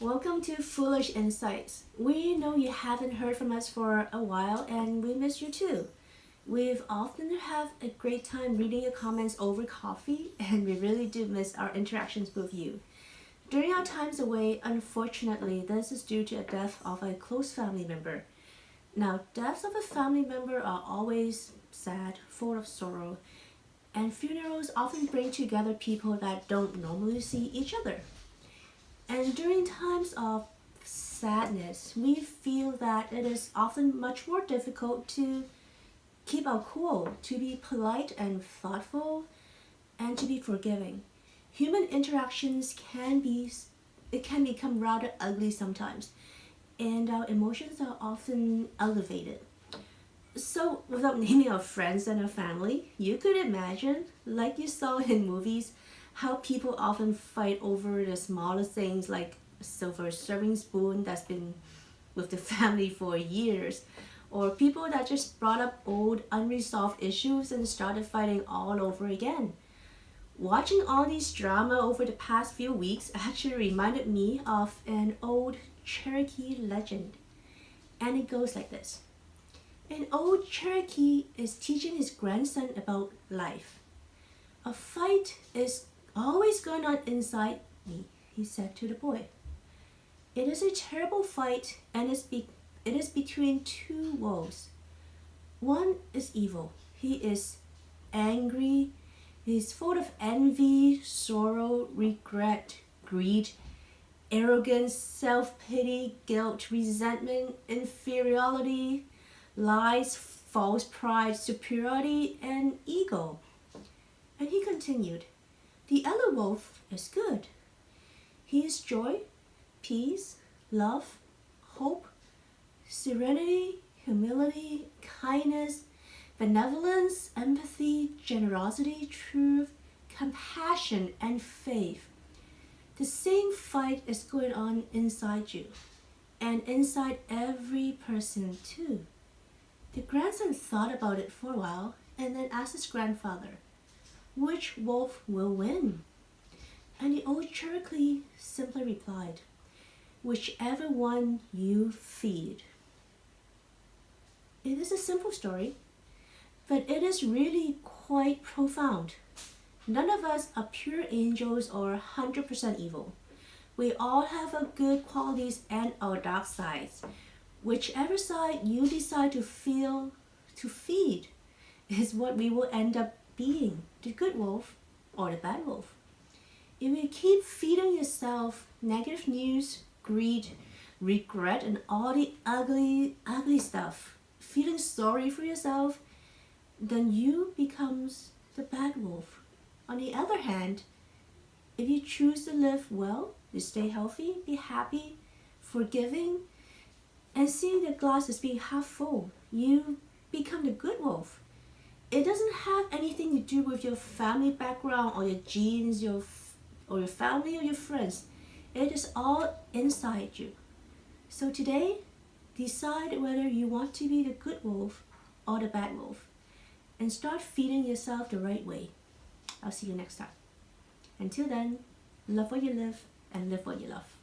Welcome to Foolish Insights. We know you haven't heard from us for a while and we miss you too. We've often have a great time reading your comments over coffee and we really do miss our interactions with you. During our times away, unfortunately, this is due to a death of a close family member. Now, deaths of a family member are always sad, full of sorrow, and funerals often bring together people that don't normally see each other. And during times of sadness, we feel that it is often much more difficult to keep our cool, to be polite and thoughtful, and to be forgiving. Human interactions can become rather ugly sometimes, and our emotions are often elevated. So, without naming our friends and our family, you could imagine, like you saw in movies, how people often fight over the smallest things like a silver serving spoon that's been with the family for years, or people that just brought up old unresolved issues and started fighting all over again. Watching all these drama over the past few weeks actually reminded me of an old Cherokee legend, and it goes like this. An old Cherokee is teaching his grandson about life. A fight is always going on inside me, he said to the boy. It is a terrible fight and it is between two wolves. One is evil. He is angry. He is full of envy, sorrow, regret, greed, arrogance, self-pity, guilt, resentment, inferiority, lies, false pride, superiority, and ego. And he continued, the other wolf is good. He is joy, peace, love, hope, serenity, humility, kindness, benevolence, empathy, generosity, truth, compassion, and faith. The same fight is going on inside you and inside every person too. The grandson thought about it for a while and then asked his grandfather, which wolf will win? And the old Cherokee simply replied, whichever one you feed. It is a simple story, but it is really quite profound. None of us are pure angels or 100% evil. We all have our good qualities and our dark sides. Whichever side you decide to feed is what we will end up being, the good wolf or the bad wolf. If you keep feeding yourself negative news, greed, regret, and all the ugly stuff, feeling sorry for yourself, then you becomes the bad wolf. On the other hand, if you choose to live well, to stay healthy, be happy, forgiving, and see the glass as being half full, you become the good wolf. It doesn't have anything to do with your family background or your genes, or your family or your friends. It is all inside you. So today, decide whether you want to be the good wolf or the bad wolf, and start feeding yourself the right way. I'll see you next time. Until then, love what you live and live what you love.